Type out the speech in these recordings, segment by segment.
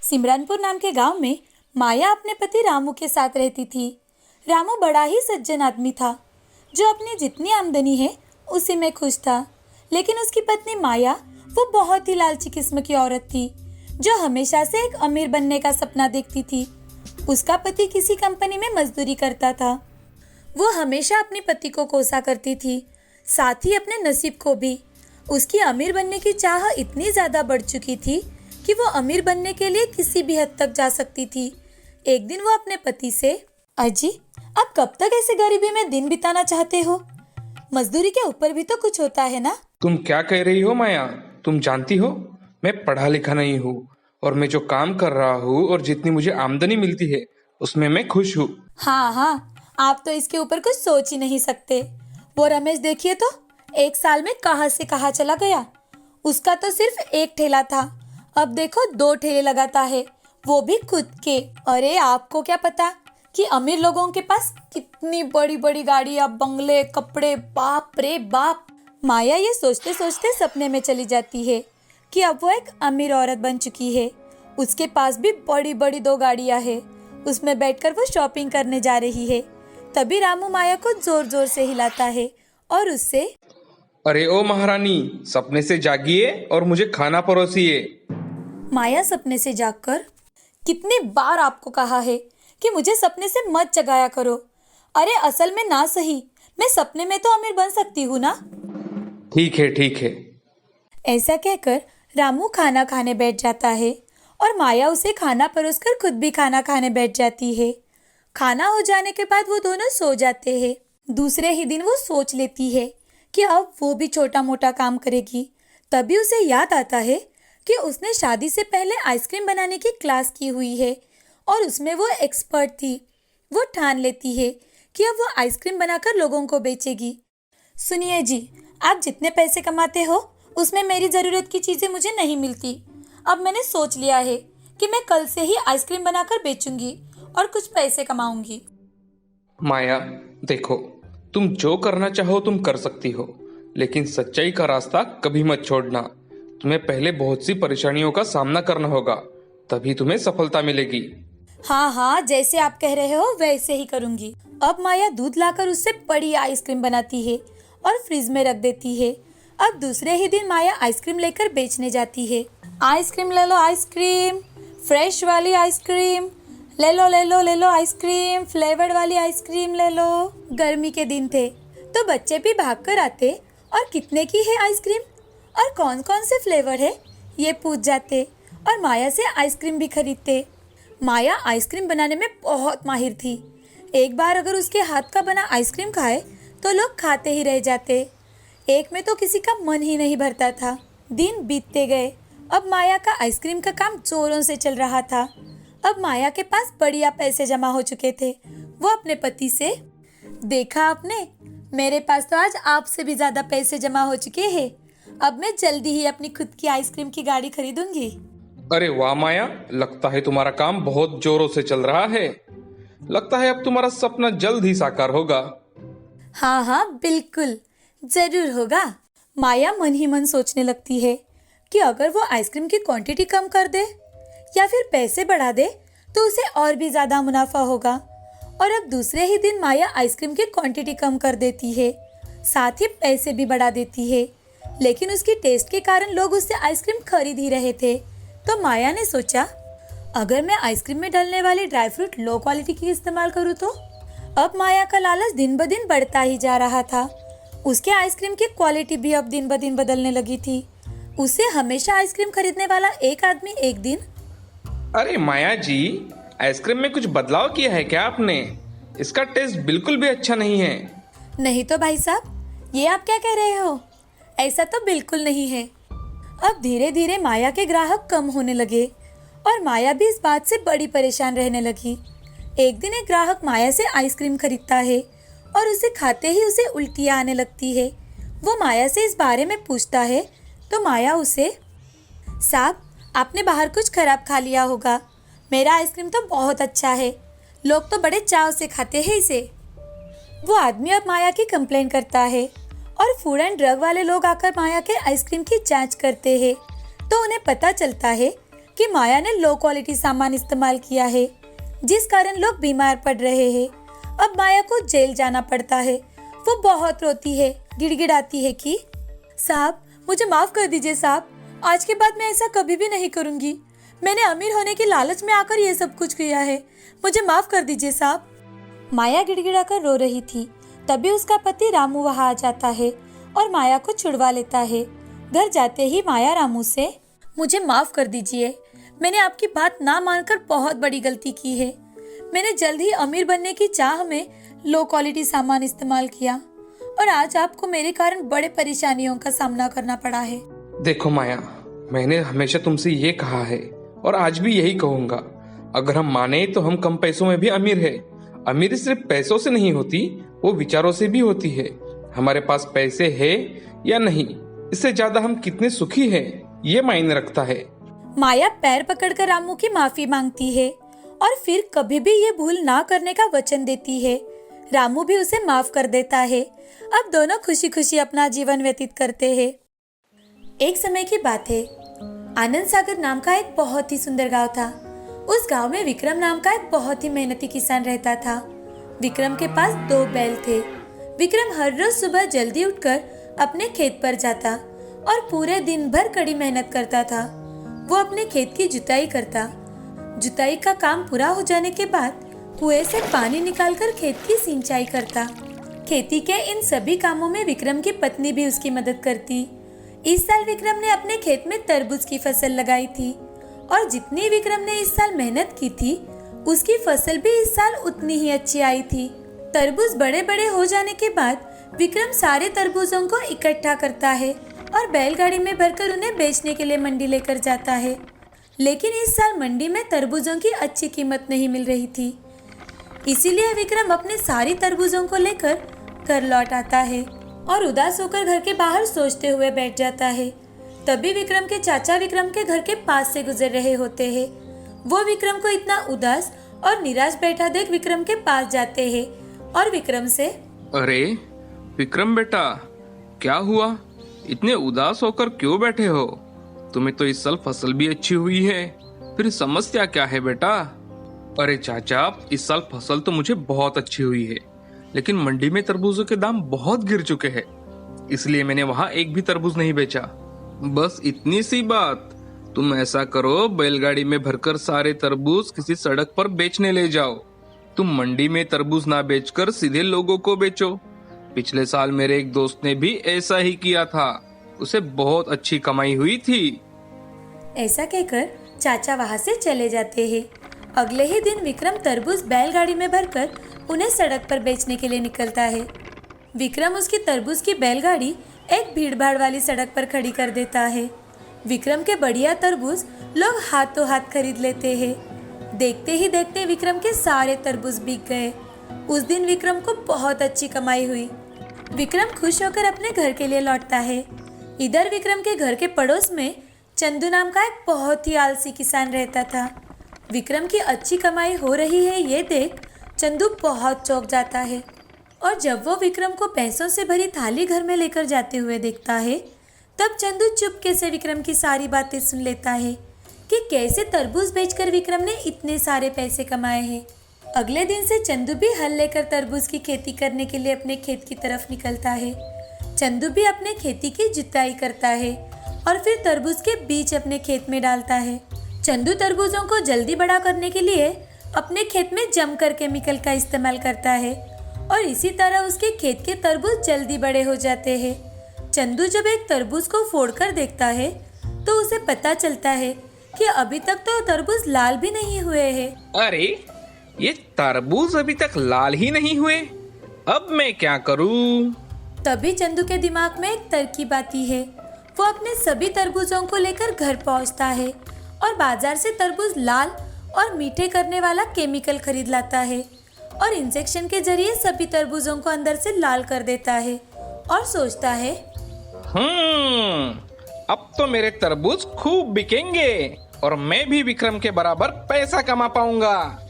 सिमरनपुर नाम के गांव में माया अपने पति रामू के साथ रहती थी। रामू बड़ा ही सज्जन आदमी था, जो अपनी जितनी आमदनी है उसी में खुश था। लेकिन उसकी पत्नी माया वो बहुत ही लालची किस्म की औरत थी, जो हमेशा से एक अमीर बनने का सपना देखती थी। उसका पति किसी कंपनी में मजदूरी करता था। वो हमेशा अपने पति को कोसा करती थी, साथ ही अपने नसीब को भी। उसकी अमीर बनने की चाह इतनी ज्यादा बढ़ चुकी थी कि वो अमीर बनने के लिए किसी भी हद तक जा सकती थी। एक दिन वो अपने पति से, अजी आप कब तक ऐसे गरीबी में दिन बिताना चाहते हो? मजदूरी के ऊपर भी तो कुछ होता है ना। तुम क्या कह रही हो माया? तुम जानती हो मैं पढ़ा लिखा नहीं हूँ, और मैं जो काम कर रहा हूँ और जितनी मुझे आमदनी मिलती है उसमें मैं खुश हूँ। हाँ, आप तो इसके ऊपर कुछ सोच ही नहीं सकते। वो रमेश देखिए तो, एक साल में कहाँ से कहाँ चला गया। उसका तो सिर्फ एक ठेला था, अब देखो 2 ठेले लगाता है, वो भी खुद के। अरे आपको क्या पता कि अमीर लोगों के पास कितनी बड़ी बड़ी गाड़ियां, बंगले, कपड़े, बाप रे बाप। माया ये सोचते सोचते सपने में चली जाती है कि अब वो एक अमीर औरत बन चुकी है। उसके पास भी बड़ी बड़ी 2 गाड़ियां हैं। उसमें बैठकर वो शॉपिंग करने जा रही है। तभी रामू माया को जोर जोर से हिलाता है और उससे, अरे ओ महारानी, सपने से जागिए और मुझे खाना परोसिए। माया सपने से जागकर, कितनी बार आपको कहा है कि मुझे सपने से मत जगाया करो। अरे असल में ना सही, मैं सपने में तो अमीर बन सकती हूँ ना। ठीक है ठीक है। ऐसा कहकर रामू खाना खाने बैठ जाता है और माया उसे खाना परोसकर खुद भी खाना खाने बैठ जाती है। खाना हो जाने के बाद वो दोनों सो जाते हैं। दूसरे ही दिन वो सोच लेती है कि अब वो भी छोटा मोटा काम करेगी। तभी उसे याद आता है कि उसने शादी से पहले आइसक्रीम बनाने की क्लास की हुई है और उसमें वो एक्सपर्ट थी। वो ठान लेती है कि अब वो आइसक्रीम बनाकर लोगों को बेचेगी। सुनिए जी, आप जितने पैसे कमाते हो उसमें मेरी ज़रूरत की चीज़ें मुझे नहीं मिलती। अब मैंने सोच लिया है कि मैं कल से ही आइसक्रीम बनाकर बेचूंगी और कुछ पैसे कमाऊंगी। माया देखो, तुम जो करना चाहो तुम कर सकती हो, लेकिन सच्चाई का रास्ता कभी मत छोड़ना। तुम्हें पहले बहुत सी परेशानियों का सामना करना होगा, तभी तुम्हें सफलता मिलेगी। हाँ, जैसे आप कह रहे हो वैसे ही करूंगी। अब माया दूध लाकर उससे बड़ी आइसक्रीम बनाती है और फ्रिज में रख देती है। अब दूसरे ही दिन माया आइसक्रीम लेकर बेचने जाती है। आइसक्रीम ले लो, आइसक्रीम फ्रेश वाली आइसक्रीम ले लो, ले लो, ले लो आइसक्रीम, फ्लेवर्ड वाली आइसक्रीम ले लो। गर्मी के दिन थे तो बच्चे भी भाग कर आते और कितने की है आइसक्रीम और कौन कौन से फ्लेवर है ये पूछ जाते और माया से आइसक्रीम भी खरीदते। माया आइसक्रीम बनाने में बहुत माहिर थी। एक बार अगर उसके हाथ का बना आइसक्रीम खाए तो लोग खाते ही रह जाते। एक में तो किसी का मन ही नहीं भरता था। दिन बीतते गए। अब माया का आइसक्रीम का काम जोरों से चल रहा था। अब माया के पास बढ़िया पैसे जमा हो चुके थे। वो अपने पति से, देखा आपने, मेरे पास तो आज आपसे भी ज्यादा पैसे जमा हो चुके हैं। अब मैं जल्दी ही अपनी खुद की आइसक्रीम की गाड़ी खरीदूंगी। अरे वाह माया, लगता है तुम्हारा काम बहुत जोरों से चल रहा है। लगता है अब तुम्हारा सपना जल्द ही साकार होगा। हाँ, बिल्कुल जरूर होगा। माया मन ही मन सोचने लगती है कि अगर वो आइसक्रीम की क्वांटिटी कम कर दे या फिर पैसे बढ़ा दे तो उसे और भी ज्यादा मुनाफा होगा। और अब दूसरे ही दिन माया आइसक्रीम की क्वांटिटी कम कर देती है, साथ ही पैसे भी बढ़ा देती है। लेकिन उसकी टेस्ट के कारण लोग उससे आइसक्रीम खरीद ही रहे थे। तो माया ने सोचा, अगर मैं आइसक्रीम में डलने वाली ड्राई फ्रूट लो क्वालिटी की इस्तेमाल करूँ तो। अब माया का लालच दिन ब दिन बढ़ता ही जा रहा था। उसके आइसक्रीम की क्वालिटी भी अब दिन ब दिन बदलने लगी थी। उसे हमेशा आइसक्रीम खरीदने वाला एक आदमी एक दिन, अरे माया जी, आइसक्रीम में कुछ बदलाव किया है क्या आपने? इसका टेस्ट बिल्कुल भी अच्छा नहीं है। नहीं तो भाई साहब, ये आप क्या कह रहे हो? ऐसा तो बिल्कुल नहीं है। अब धीरे धीरे माया के ग्राहक कम होने लगे और माया भी इस बात से बड़ी परेशान रहने लगी। एक दिन एक ग्राहक माया से आइसक्रीम खरीदता है और उसे खाते ही उसे उल्टियाँ आने लगती है। वो माया से इस बारे में पूछता है तो माया उसे, साहब आपने बाहर कुछ खराब खा लिया होगा, मेरा आइसक्रीम तो बहुत अच्छा है, लोग तो बड़े चाव से खाते हैं इसे। वो आदमी अब माया की कंप्लेन करता है और फूड एंड ड्रग वाले लोग आकर माया के आइसक्रीम की जांच करते हैं तो उन्हें पता चलता है कि माया ने लो क्वालिटी सामान इस्तेमाल किया है, जिस कारण लोग बीमार पड़ रहे हैं। अब माया को जेल जाना पड़ता है। वो बहुत रोती है, गिड़गिड़ाती है कि साहब, मुझे माफ कर दीजिए साहब, आज के बाद मैं ऐसा कभी भी नहीं करूंगी। मैंने अमीर होने के लालच में आकर ये सब कुछ किया है, मुझे माफ कर दीजिए साहब। माया गिड़गिड़ाकर रो रही थी। तभी उसका पति रामू वहां आ जाता है और माया को छुड़वा लेता है। घर जाते ही माया रामू से, मुझे माफ कर दीजिए, मैंने आपकी बात ना मानकर बहुत बड़ी गलती की है। मैंने जल्द ही अमीर बनने की चाह में लो क्वालिटी सामान इस्तेमाल किया और आज आपको मेरे कारण बड़े परेशानियों का सामना करना पड़ा है। देखो माया, मैंने हमेशा तुमसे ये कहा है और आज भी यही कहूंगा, अगर हम माने तो हम कम पैसों में भी अमीर है। अमीरी सिर्फ पैसों से नहीं होती, वो विचारों से भी होती है। हमारे पास पैसे है या नहीं, इससे ज्यादा हम कितने सुखी हैं, ये मायने रखता है। माया पैर पकड़कर रामू की माफी मांगती है और फिर कभी भी ये भूल ना करने का वचन देती है। रामू भी उसे माफ कर देता है। अब दोनों खुशी खुशी अपना जीवन व्यतीत करते हैं। एक समय की बात है, आनंद सागर नाम का एक बहुत ही सुंदर गांव था। उस गांव में विक्रम नाम का एक बहुत ही मेहनती किसान रहता था। विक्रम के पास 2 बैल थे। विक्रम हर रोज सुबह जल्दी उठकर अपने खेत पर जाता और पूरे दिन भर कड़ी मेहनत करता था। वो अपने खेत की जुताई करता। जुताई का काम पूरा हो जाने के बाद कुएं से पानी निकालकर खेत की सिंचाई करता। खेती के इन सभी कामों में विक्रम की पत्नी भी उसकी मदद करती। इस साल विक्रम ने अपने खेत में तरबूज की फसल लगाई थी और जितनी विक्रम ने इस साल मेहनत की थी, उसकी फसल भी इस साल उतनी ही अच्छी आई थी। तरबूज बड़े बड़े हो जाने के बाद विक्रम सारे तरबूजों को इकट्ठा करता है और बैलगाड़ी में भरकर उन्हें बेचने के लिए मंडी लेकर जाता है। लेकिन इस साल मंडी में तरबूजों की अच्छी कीमत नहीं मिल रही थी। इसीलिए विक्रम अपने सारी तरबूजों को लेकर घर लौट आता है और उदास होकर घर के बाहर सोचते हुए बैठ जाता है। तभी विक्रम के चाचा विक्रम के घर के पास से गुजर रहे होते हैं। वो विक्रम को इतना उदास और निराश बैठा देख विक्रम के पास जाते हैं और विक्रम से, अरे विक्रम बेटा, क्या हुआ? इतने उदास होकर क्यों बैठे हो? तुम्हें तो इस साल फसल भी अच्छी हुई है, फिर समस्या क्या है बेटा? अरे चाचा, इस साल फसल तो मुझे बहुत अच्छी हुई है, लेकिन मंडी में तरबूजों के दाम बहुत गिर चुके हैं, इसलिए मैंने वहाँ एक भी तरबूज नहीं बेचा। बस इतनी सी बात। तुम ऐसा करो, बैलगाड़ी में भरकर सारे तरबूज किसी सड़क पर बेचने ले जाओ। तुम मंडी में तरबूज ना बेचकर सीधे लोगों को बेचो। पिछले साल मेरे एक दोस्त ने भी ऐसा ही किया था, उसे बहुत अच्छी कमाई हुई थी। ऐसा कहकर चाचा वहाँ से चले जाते हैं। अगले ही दिन विक्रम तरबूज बैलगाड़ी में भरकर उन्हें सड़क पर बेचने के लिए निकलता है। विक्रम उसकी तरबूज की बैलगाड़ी एक भीड़भाड़ वाली सड़क पर खड़ी कर देता है। विक्रम के बढ़िया तरबूज लोग हाथों हाथ खरीद लेते हैं। देखते ही देखते विक्रम के सारे तरबूज बिक गए। उस दिन विक्रम को बहुत अच्छी कमाई हुई। विक्रम खुश होकर अपने घर के लिए लौटता है। इधर विक्रम के घर के पड़ोस में चंदू नाम का एक बहुत ही आलसी किसान रहता था। विक्रम की अच्छी कमाई हो रही है ये देख चंदू बहुत चौंक जाता है और जब वो विक्रम को पैसों से भरी थाली घर में लेकर जाते हुए देखता है, तब चंदू चुपके से विक्रम की सारी बातें सुन लेता है कि कैसे तरबूज बेचकर विक्रम ने इतने सारे पैसे कमाए हैं। अगले दिन से चंदू भी हल लेकर तरबूज की खेती करने के लिए अपने खेत की तरफ निकलता है। चंदू भी अपने खेती की जुताई करता है और फिर तरबूज के बीज अपने खेत में डालता है। चंदू तरबूजों को जल्दी बड़ा करने के लिए अपने खेत में जमकर केमिकल का इस्तेमाल करता है और इसी तरह उसके खेत के तरबूज जल्दी बड़े हो जाते हैं। चंदू जब एक तरबूज को फोड़कर देखता है तो उसे पता चलता है कि अभी तक तो तरबूज लाल भी नहीं हुए हैं। अरे ये तरबूज अभी तक लाल ही नहीं हुए, अब मैं क्या करूं? तभी चंदू के दिमाग में एक तरकीब आती है। वो अपने सभी तरबूजों को लेकर घर पहुंचता है और बाजार से तरबूज लाल और मीठे करने वाला केमिकल खरीद लाता है और इंजेक्शन के जरिए सभी तरबूजों को अंदर से लाल कर देता है और सोचता है, अब तो मेरे तरबूज खूब बिकेंगे और मैं भी विक्रम के बराबर पैसा कमा पाऊंगा।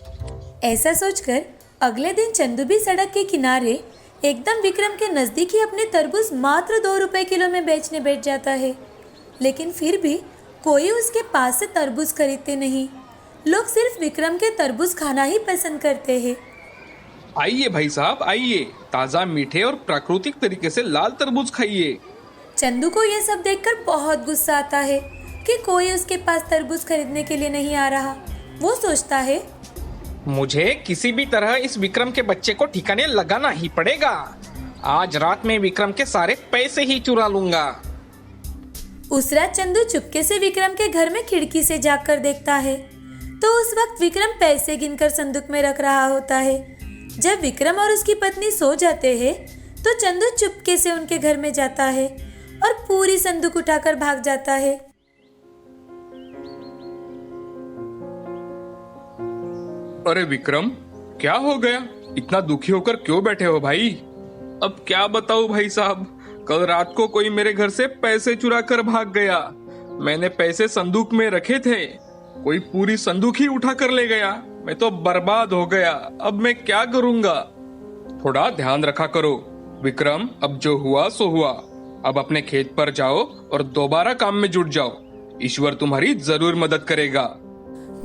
ऐसा सोचकर अगले दिन चंदू भी सड़क के किनारे एकदम विक्रम के नजदीक ही अपने तरबूज मात्र 2 रुपए किलो में बेचने बैठ जाता है। लेकिन फिर भी कोई उसके पास से तरबूज खरीदते नहीं। लोग सिर्फ विक्रम के तरबूज खाना ही पसंद करते हैं। आइए भाई साहब, आइए, ताज़ा, मीठे और प्राकृतिक तरीके से लाल तरबूज खाइए। चंदू को यह सब देखकर बहुत गुस्सा आता है कि कोई उसके पास तरबूज खरीदने के लिए नहीं आ रहा। वो सोचता है, मुझे किसी भी तरह इस विक्रम के बच्चे को ठिकाने लगाना ही पड़ेगा। आज रात में विक्रम के सारे पैसे ही चुरा लूंगा। उस रात चंदू चुपके से विक्रम के घर में खिड़की से झांक देखता है तो उस वक्त विक्रम पैसे गिनकर संदूक में रख रहा होता है। जब विक्रम और उसकी पत्नी सो जाते हैं तो चंदू चुपके से उनके घर में जाता है और पूरी संदूक उठाकर भाग जाता है। अरे विक्रम, क्या हो गया? इतना दुखी होकर क्यों बैठे हो भाई? अब क्या बताऊं भाई साहब, कल रात को कोई मेरे घर से पैसे चुरा कर भाग गया। मैंने पैसे संदूक में रखे थे, कोई पूरी संदूक ही उठा कर ले गया। मैं तो बर्बाद हो गया। अब मैं क्या करूंगा? थोड़ा ध्यान रखा करो विक्रम। अब जो हुआ सो हुआ। अब अपने खेत पर जाओ और दोबारा काम में जुट जाओ। ईश्वर तुम्हारी जरूर मदद करेगा।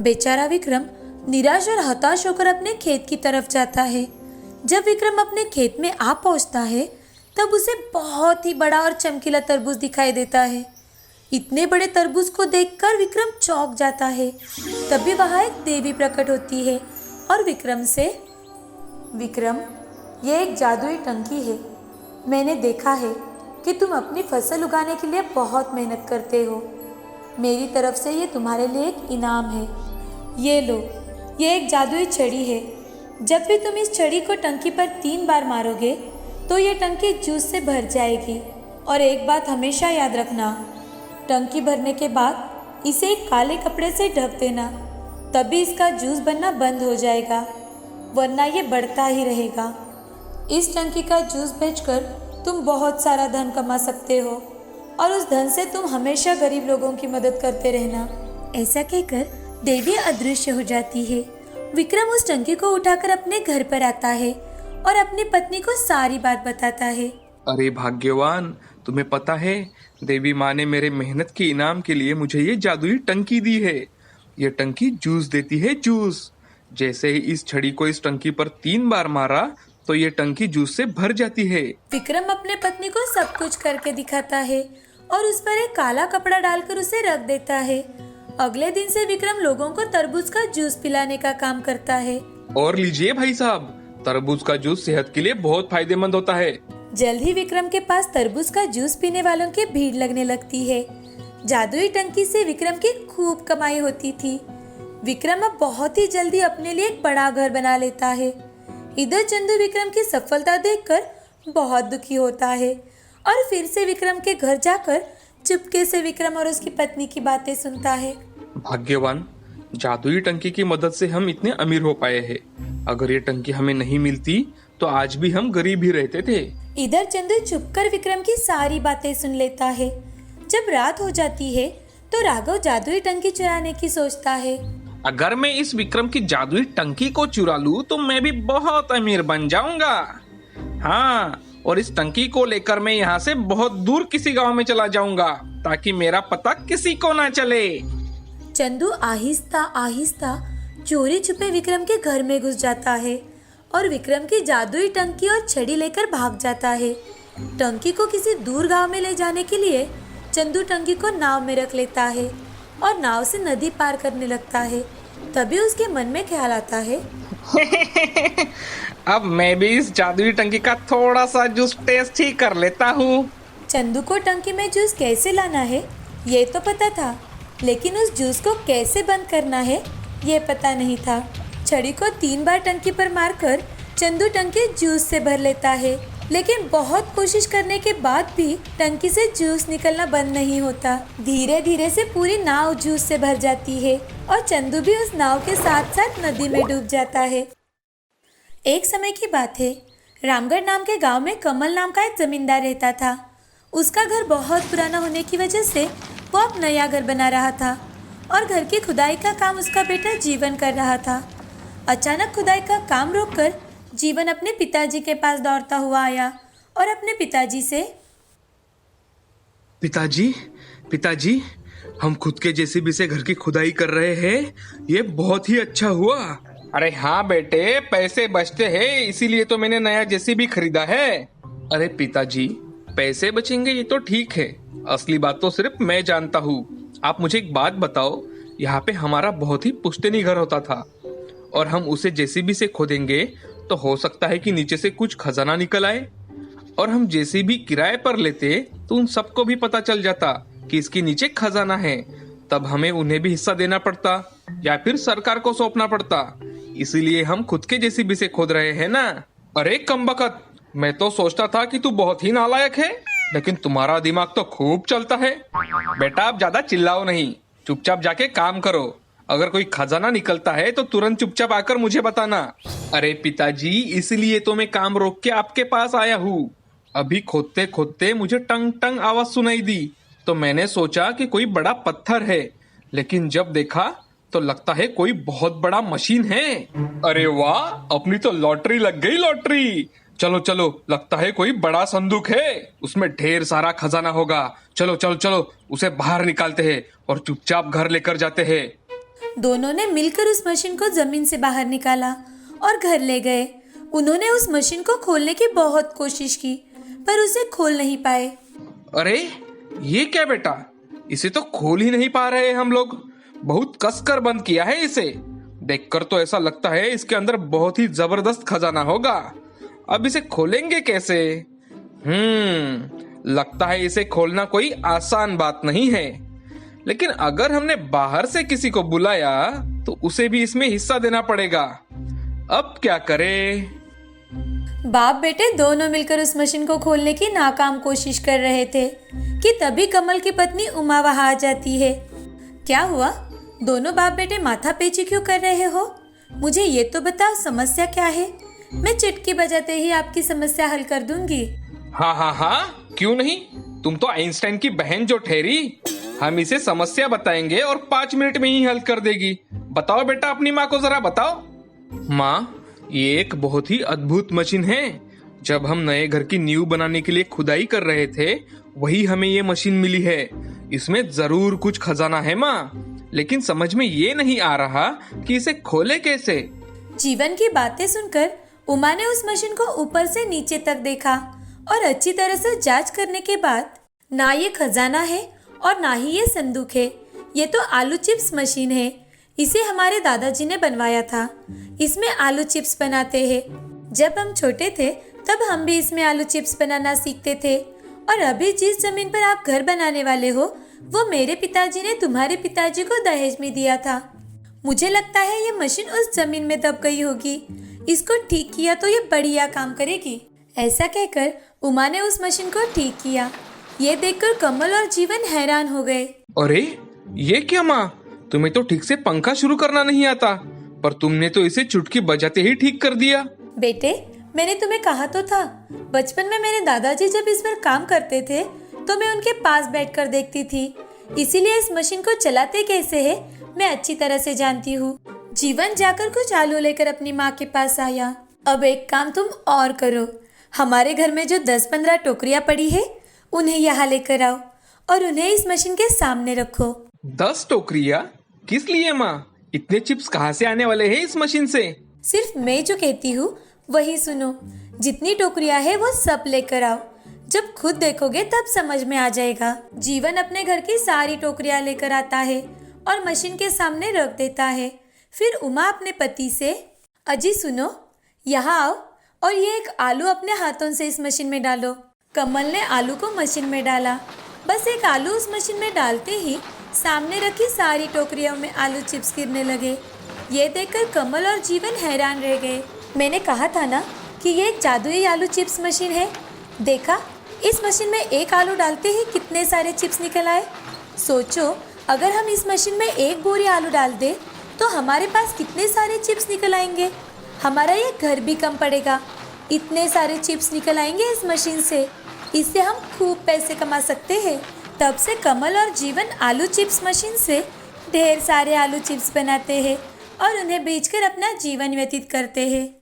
बेचारा विक्रम निराश और हताश होकर अपने खेत की तरफ जाता है। जब विक्रम अपने खेत में आ पहुंचता है तब उसे बहुत ही बड़ा और चमकीला तरबूज दिखाई देता है। इतने बड़े तरबूज को देखकर विक्रम चौंक जाता है। तभी वहां एक देवी प्रकट होती है और विक्रम से, विक्रम, ये एक जादुई टंकी है। मैंने देखा है कि तुम अपनी फसल उगाने के लिए बहुत मेहनत करते हो। मेरी तरफ से ये तुम्हारे लिए एक इनाम है। ये लो, ये एक जादुई छड़ी है। जब भी तुम इस छड़ी को टंकी पर 3 बार मारोगे तो ये टंकी जूस से भर जाएगी। और एक बात हमेशा याद रखना, टंकी भरने के बाद इसे एक काले कपड़े से ढक देना, तभी इसका जूस बनना बंद हो जाएगा, वरना ये बढ़ता ही रहेगा। इस टंकी का जूस बेचकर तुम बहुत सारा धन कमा सकते हो और उस धन से तुम हमेशा गरीब लोगों की मदद करते रहना। ऐसा कहकर देवी अदृश्य हो जाती है। विक्रम उस टंकी को उठाकर अपने घर पर आता है और अपनी पत्नी को सारी बात बताता है। अरे भाग्यवान, तुम्हें पता है देवी माँ ने मेरे मेहनत के इनाम के लिए मुझे ये जादुई टंकी दी है। ये टंकी जूस देती है, जूस। जैसे ही इस छड़ी को इस टंकी पर 3 बार मारा तो ये टंकी जूस से भर जाती है। विक्रम अपने पत्नी को सब कुछ करके दिखाता है और उस पर एक काला कपड़ा डालकर उसे रख देता है। अगले दिन से विक्रम लोगों को तरबूज का जूस पिलाने का काम करता है। और लीजिए भाई साहब, तरबूज का जूस सेहत के लिए बहुत फायदेमंद होता है। जल्द ही विक्रम के पास तरबूज का जूस पीने वालों की भीड़ लगने लगती है। जादुई टंकी से विक्रम की खूब कमाई होती थी। विक्रम अब बहुत ही जल्दी अपने लिए एक बड़ा घर बना लेता है। इधर चंदू विक्रम की सफलता देखकर बहुत दुखी होता है और फिर से विक्रम के घर जाकर चुपके से विक्रम और उसकी पत्नी की बातें सुनता है। भाग्यवान, जादुई टंकी की मदद से हम इतने अमीर हो पाए हैं। अगर ये टंकी हमें नहीं मिलती तो आज भी हम गरीब ही रहते थे। इधर चंदू चुपकर विक्रम की सारी बातें सुन लेता है। जब रात हो जाती है तो राघव जादुई टंकी चुराने की सोचता है। अगर मैं इस विक्रम की जादुई टंकी को चुरा लूं तो मैं भी बहुत अमीर बन जाऊंगा। हाँ, और इस टंकी को लेकर मैं यहाँ से बहुत दूर किसी गांव में चला जाऊंगा ताकि मेरा पता किसी को ना चले। चंदू आहिस्ता आहिस्ता चोरी छुपे विक्रम के घर में घुस जाता है और विक्रम की जादुई टंकी और छड़ी लेकर भाग जाता है। टंकी को किसी दूर गांव में ले जाने के लिए चंदू टंकी को नाव में रख लेता है और नाव से नदी पार करने लगता है। तभी उसके मन में ख्याल आता है, अब मैं भी इस जादुई टंकी का थोड़ा सा जूस टेस्ट ही कर लेता हूँ। चंदू को टंकी में जूस कैसे लाना है ये तो पता था, लेकिन उस जूस को कैसे बंद करना है ये पता नहीं था। छड़ी को 3 बार टंकी पर मारकर चंदू टंकी जूस से भर लेता है, लेकिन बहुत कोशिश करने के बाद भी टंकी से जूस निकलना बंद नहीं होता। धीरे धीरे से पूरी नाव जूस से भर जाती है और चंदू भी उस नाव के साथ साथ नदी में डूब जाता है। एक समय की बात है, रामगढ़ नाम के गांव में कमल नाम का एक जमींदार रहता था। उसका घर बहुत पुराना होने की वजह से वो अब नया घर बना रहा था और घर की खुदाई का काम उसका बेटा जीवन कर रहा था। अचानक खुदाई का काम रोककर जीवन अपने पिताजी के पास दौड़ता हुआ आया और अपने पिताजी से, पिताजी, पिताजी, हम खुद के जेसीबी से घर की खुदाई कर रहे हैं, ये बहुत ही अच्छा हुआ। अरे हाँ बेटे, पैसे बचते हैं इसीलिए तो मैंने नया जेसीबी खरीदा है। अरे पिताजी, पैसे बचेंगे ये तो ठीक है, असली बात तो सिर्फ मैं जानता हूँ। आप मुझे एक बात बताओ, यहाँ पे हमारा बहुत ही पुश्तैनी घर होता था और हम उसे जेसीबी से खोदेंगे तो हो सकता है कि नीचे से कुछ खजाना निकल आए, और हम जेसीबी किराए पर लेते तो उन सबको भी पता चल जाता कि इसके नीचे खजाना है, तब हमें उन्हें भी हिस्सा देना पड़ता या फिर सरकार को सौंपना पड़ता। इसीलिए हम खुद के जेसीबी से खोद रहे हैं ना। अरे कमबख्त, मैं तो सोचता था कि तू बहुत ही नालायक है, लेकिन तुम्हारा दिमाग तो खूब चलता है। बेटा आप ज्यादा चिल्लाओ नहीं, चुपचाप जाके काम करो। अगर कोई खजाना निकलता है तो तुरंत चुपचाप आकर मुझे बताना। अरे पिताजी, इसलिए तो मैं काम रोक के आपके पास आया हूँ। अभी खोदते खोदते मुझे टंग टंग आवाज सुनाई दी तो मैंने सोचा कि कोई बड़ा पत्थर है, लेकिन जब देखा तो लगता है कोई बहुत बड़ा मशीन है। अरे वाह, अपनी तो लॉटरी लग गई लॉटरी। चलो चलो, लगता है कोई बड़ा संदूक है, उसमें ढेर सारा खजाना होगा। चलो चलो चलो, उसे बाहर निकालते हैं और चुपचाप घर लेकर जाते हैं। दोनों ने मिलकर उस मशीन को जमीन से बाहर निकाला और घर ले गए। उन्होंने उस मशीन को खोलने की बहुत कोशिश की पर उसे खोल नहीं पाए। अरे ये क्या बेटा, इसे तो खोल ही नहीं पा रहे हम लोग। बहुत कसकर बंद किया है इसे। देखकर तो ऐसा लगता है इसके अंदर बहुत ही जबरदस्त खजाना होगा। अब इसे खोलेंगे कैसे? लगता है इसे खोलना कोई आसान बात नहीं है, लेकिन अगर हमने बाहर से किसी को बुलाया तो उसे भी इसमें हिस्सा देना पड़ेगा। अब क्या करें? बाप बेटे दोनों मिलकर उस मशीन को खोलने की नाकाम कोशिश कर रहे थे कि तभी कमल की पत्नी उमा वहां आ जाती है। क्या हुआ? दोनों बाप बेटे माथा पेची क्यों कर रहे हो? मुझे ये तो बताओ, समस्या क्या है? मैं चिटकी बजाते ही आपकी समस्या हल कर दूंगी। हाँ हाँ हाँ, क्यों नहीं, तुम तो आइंस्टाइन की बहन जो ठहरी। हम इसे समस्या बताएंगे और 5 मिनट में ही हल कर देगी। बताओ बेटा, अपनी माँ को जरा बताओ। माँ, ये एक बहुत ही अद्भुत मशीन है। जब हम नए घर की नींव बनाने के लिए खुदाई कर रहे थे, वही हमें ये मशीन मिली है। इसमें जरूर कुछ खजाना है माँ, लेकिन समझ में ये नहीं आ रहा कि इसे खोले कैसे। जीवन की बातें सुनकर उमा ने उस मशीन को ऊपर से नीचे तक देखा और अच्छी तरह से जांच करने के बाद ना ये खजाना है और ना ही ये संदूक है। ये तो आलू चिप्स मशीन है। इसे हमारे दादाजी ने बनवाया था। इसमें आलू चिप्स बनाते हैं। जब हम छोटे थे तब हम भी इसमें आलू चिप्स बनाना सीखते थे। और अभी जिस जमीन पर आप घर बनाने वाले हो वो मेरे पिताजी ने तुम्हारे पिताजी को दहेज में दिया था। मुझे लगता है ये मशीन उस जमीन में दब गई होगी। इसको ठीक किया तो ये बढ़िया काम करेगी। ऐसा कहकर उमा ने उस मशीन को ठीक किया। ये देखकर कमल और जीवन हैरान हो गए। अरे ये क्या माँ, तुम्हें तो ठीक से पंखा शुरू करना नहीं आता, पर तुमने तो इसे चुटकी बजाते ही ठीक कर दिया। बेटे, मैंने तुम्हें कहा तो था, बचपन में मेरे दादाजी जब इस पर काम करते थे तो मैं उनके पास बैठकर देखती थी। इसीलिए इस मशीन को चलाते कैसे है मैं अच्छी तरह से जानती हूँ। जीवन जाकर कुछ आलू लेकर अपनी माँ के पास आया। अब एक काम तुम और करो, हमारे घर में जो 10-15 टोकरियाँ पड़ी है उन्हें यहाँ लेकर आओ और उन्हें इस मशीन के सामने रखो। 10 टोकरियाँ? किस लिए माँ? इतने चिप्स कहाँ से आने वाले हैं इस मशीन से? सिर्फ मैं जो कहती हूँ वही सुनो। जितनी टोकरियाँ है वो सब लेकर आओ। जब खुद देखोगे तब समझ में आ जाएगा। जीवन अपने घर की सारी टोकरियाँ लेकर आता है और मशीन के सामने रख देता है। फिर उमा अपने पति से, अजी सुनो, यहाँ आओ और ये एक आलू अपने हाथों से इस मशीन में डालो। कमल ने आलू को मशीन में डाला। बस एक आलू उस मशीन में डालते ही सामने रखी सारी टोकरियों में आलू चिप्स गिरने लगे। ये देखकर कमल और जीवन हैरान रह गए। मैंने कहा था ना कि ये एक जादुई आलू चिप्स मशीन है। देखा, इस मशीन में एक आलू डालते ही कितने सारे चिप्स निकल आए। सोचो, अगर हम इस मशीन में एक बोरी आलू डाल दें तो हमारे पास कितने सारे चिप्स निकल आएंगे। हमारा ये घर भी कम पड़ेगा। इतने सारे चिप्स निकल आएंगे इस मशीन से। इससे हम खूब पैसे कमा सकते हैं। तब से कमल और जीवन आलू चिप्स मशीन से ढेर सारे आलू चिप्स बनाते हैं और उन्हें बेचकर अपना जीवन व्यतीत करते हैं।